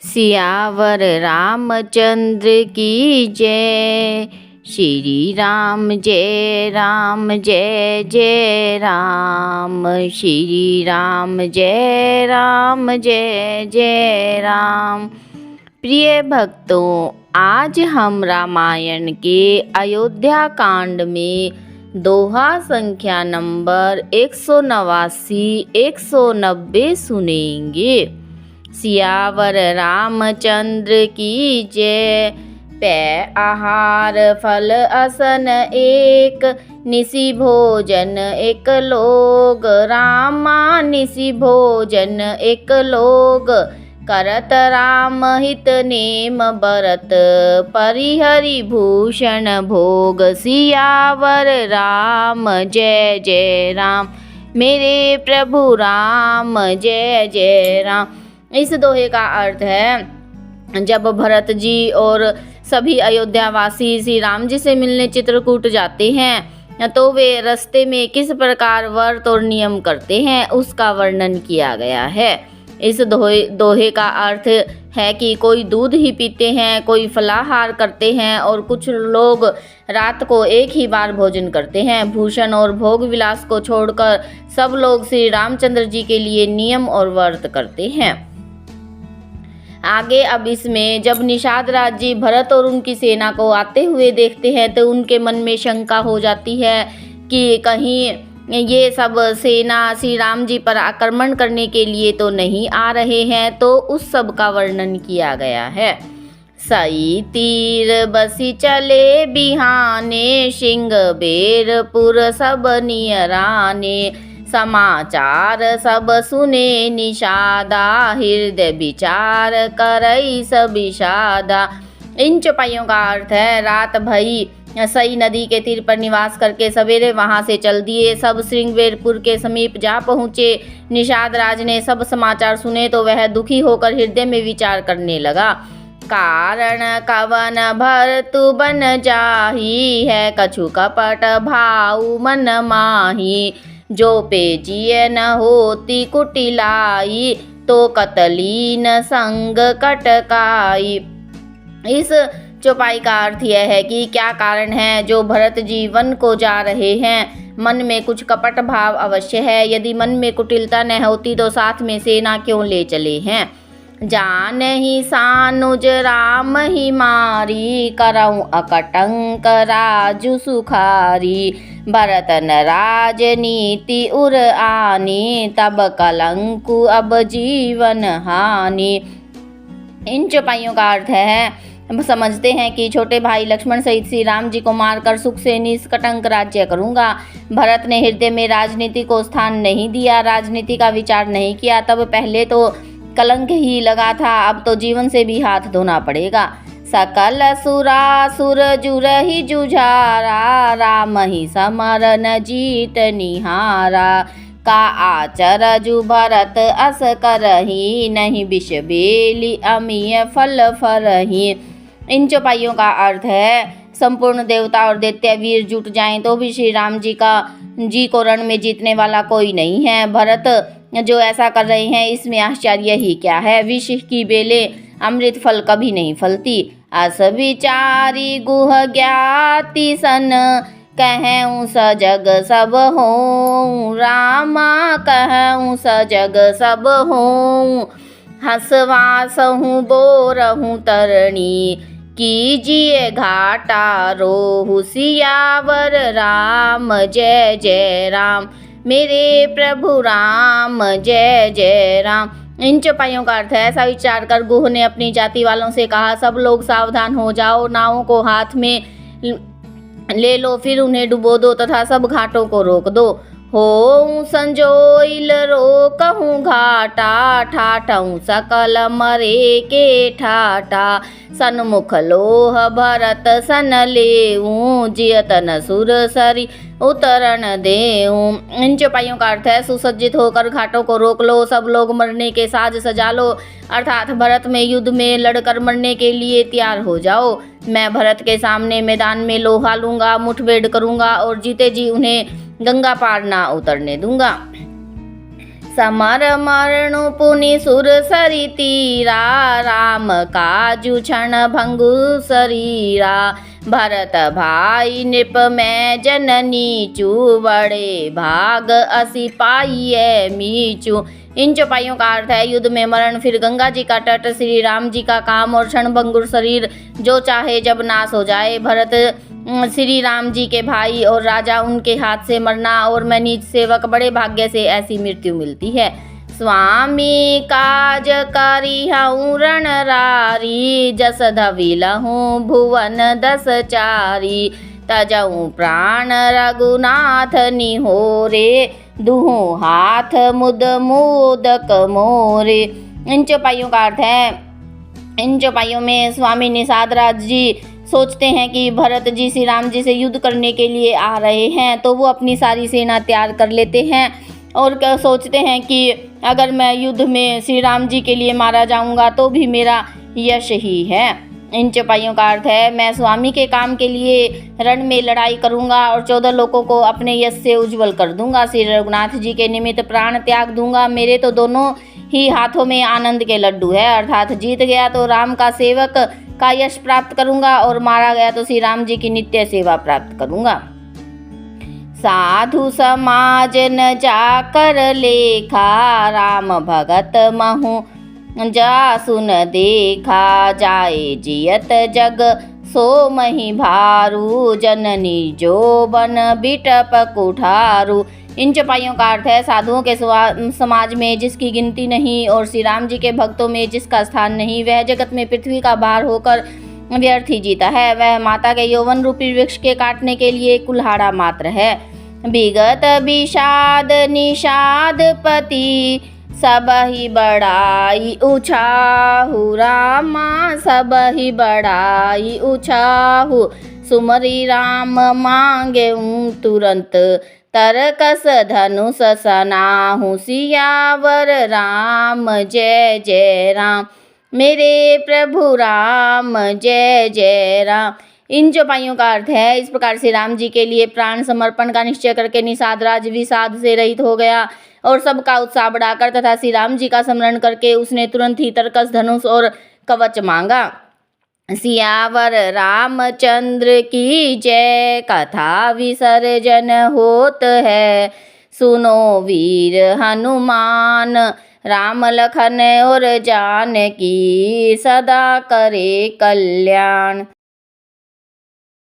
सियावर रामचंद्र की जय। श्री राम जय राम जय जय राम। श्री राम जय राम जय जय राम। प्रिय भक्तों, आज हम रामायण के अयोध्या कांड में दोहा संख्या नंबर 189 190 सुनेंगे। सियावर रामचंद्र की जय। पै आहार फल असन एक, निसि भोजन एक लोग। रामा निसि भोजन एक लोग, करत राम हित नेम बरत। परिहरि भूषण भोग, सियावर राम जय जय राम। मेरे प्रभु राम जय जय राम। इस दोहे का अर्थ है, जब भरत जी और सभी अयोध्यावासी श्री राम जी से मिलने चित्रकूट जाते हैं तो वे रास्ते में किस प्रकार व्रत और नियम करते हैं उसका वर्णन किया गया है। इस दोहे का अर्थ है कि कोई दूध ही पीते हैं, कोई फलाहार करते हैं और कुछ लोग रात को एक ही बार भोजन करते हैं। भूषण और भोग विलास को छोड़कर सब लोग श्री रामचंद्र जी के लिए नियम और व्रत करते हैं। आगे अब इसमें जब निषाद राज जी भरत और उनकी सेना को आते हुए देखते हैं तो उनके मन में शंका हो जाती है कि कहीं ये सब सेना श्री राम जी पर आक्रमण करने के लिए तो नहीं आ रहे हैं। तो उस सब का वर्णन किया गया है। सई तीर बसी चले बिहाने, सिंह बेरपुर सब नियराने। समाचार सब सुने निषादा, हृदय विचार करई सब विषादा। इन चौपाइयों का अर्थ है, रात भई सई नदी के तीर पर निवास करके सवेरे वहां से चल दिए। सब श्रृंगवेरपुर के समीप जा पहुँचे। निषाद राज ने सब समाचार सुने तो वह दुखी होकर हृदय में विचार करने लगा। कारण कवन भरतु बन जाही है, कछु कपट भाऊ मन माही। जो पेजिए न होती कुटिलाई, तो कतलीन संग कटकाई। इस चौपाई का अर्थ यह है कि क्या कारण है जो भरत जी वन को जा रहे हैं। मन में कुछ कपट भाव अवश्य है। यदि मन में कुटिलता न होती तो साथ में सेना क्यों ले चले हैं। जान ही सानुज राम ही मारी, करऊँ अकटंक राजु सुखारी। भरत न राजनीति उर आनी, तब कलंकु अब जीवन हानि। इन चौपाइयों का अर्थ है, समझते हैं कि छोटे भाई लक्ष्मण सहित श्री राम जी को मारकर सुख से निष्कटंक राज्य करूंगा। भरत ने हृदय में राजनीति को स्थान नहीं दिया, राजनीति का विचार नहीं किया। तब पहले तो कलंक ही लगा था, अब तो जीवन से भी हाथ धोना पड़ेगा। सकल सुरासुर जुरहि जुझारा, राम ही समर न जीत निहारा। का आचर जु भरत अस करही, नहीं विष बेली अमीय फल फरही। इन चौपाइयों का अर्थ है, संपूर्ण देवता और दैत्य वीर जुट जाएं तो भी श्री राम जी को रण में जीतने वाला कोई नहीं है। भरत जो ऐसा कर रहे हैं इसमें आश्चर्य ही क्या है। विष की बेले अमृत फल कभी नहीं फलती। अस विचारी गुह ज्ञाति सन, कहूँ सजग सब हों। रामा कहूँ सजग सब हों, हंसवासहूँ बोरहूँ तरणी। कीजिए घाटा रोहु, सियावर राम जय जय राम। मेरे प्रभु राम जय जय राम। इन चौपाइयों का अर्थ है, ऐसा विचार कर गुह ने अपनी जाति वालों से कहा, सब लोग सावधान हो जाओ, नावों को हाथ में ले लो, फिर उन्हें डुबो दो तथा सब घाटों को रोक दो। हो संजोइल रोकहूँ घाटा, ठाठहूँ सकल मरे के ठाटा। सन्मुख लोह भरत सन लेऊँ, जियतन सुर सरी उतरण देऊँ। इन चौपाइयों का अर्थ है, सुसज्जित होकर घाटों को रोक लो, सब लोग मरने के साज सजा लो, अर्थात भरत में युद्ध में लड़कर मरने के लिए तैयार हो जाओ। मैं भरत के सामने मैदान में लोहा लूंगा, मुठभेड़ करूंगा और जीते जी उन्हें गंगा पार ना उतरने दूंगा। समर मरणु पुनि सुर सरी तीरा, राम काजु क्षण भंगु शरीरा। भरत भाई नृप मैं जननी चू, बड़े भाग असी पाइये मीचू। इन चौपाइयों का अर्थ है युद्ध में मरण, फिर गंगा जी का तट, श्री राम जी का काम और क्षणभंगुर शरीर जो चाहे जब नाश हो जाए। भरत श्री राम जी के भाई और राजा, उनके हाथ से मरना, और मैं नीच सेवक, बड़े भाग्य से ऐसी मृत्यु मिलती है। स्वामी काज करी हूँ रण रारी, जस धविलहूँ भुवन दस चारी। तजऊँ प्राण रघुनाथ निहोरे, दुहूँ हाथ मुद मोदक मोरे। इन चौपाइयों का अर्थ है, इन चौपाइयों में स्वामी निषाद राज जी सोचते हैं कि भरत जी श्री राम जी से युद्ध करने के लिए आ रहे हैं, तो वो अपनी सारी सेना तैयार कर लेते हैं और सोचते हैं कि अगर मैं युद्ध में श्री राम जी के लिए मारा जाऊंगा तो भी मेरा यश ही है। इन चौपाइयों का अर्थ है, मैं स्वामी के काम के लिए रण में लड़ाई करूंगा और 14 लोगों को अपने यश से उज्जवल कर दूंगा। श्री रघुनाथ जी के निमित्त प्राण त्याग दूंगा। मेरे तो दोनों ही हाथों में आनंद के लड्डू है, अर्थात जीत गया तो राम का सेवक का यश प्राप्त करूंगा और मारा गया तो श्री राम जी की नित्य सेवा प्राप्त करूंगा। साधु समाज न जाकर लेखा, राम भगत महु जा सुन देखा। जाए जियत जग सो मही भारू, जननी जो बन बिटप कुठारू। इन चौपाइयों का अर्थ है, साधुओं के समाज में जिसकी गिनती नहीं और श्री राम जी के भक्तों में जिसका स्थान नहीं, वह जगत में पृथ्वी का भार होकर व्यर्थ ही जीता है। वह माता के यौवन रूपी वृक्ष के काटने के लिए कुल्हाड़ा मात्र है। विगत विषाद निषाद पति, सब ही बड़ाई उछाहु। रामा सब ही बड़ाई उछाहु, सुमरी राम मांगे तुरंत। तरकस धनुष सनाहु, सियावर राम जय जय राम। मेरे प्रभु राम जय जय राम। इन चौपाइयों का अर्थ है, इस प्रकार से राम जी के लिए प्राण समर्पण का निश्चय करके निषाद राज विषाद से रहित हो गया और सबका उत्साह बढ़ाकर तथा श्री राम जी का स्मरण करके उसने तुरंत ही तरकस धनुष और कवच मांगा। सियावर रामचंद्र की जय, कथा विसर्जन होत है। सुनो वीर हनुमान, राम लखन और जानकी, सदा करे कल्याण।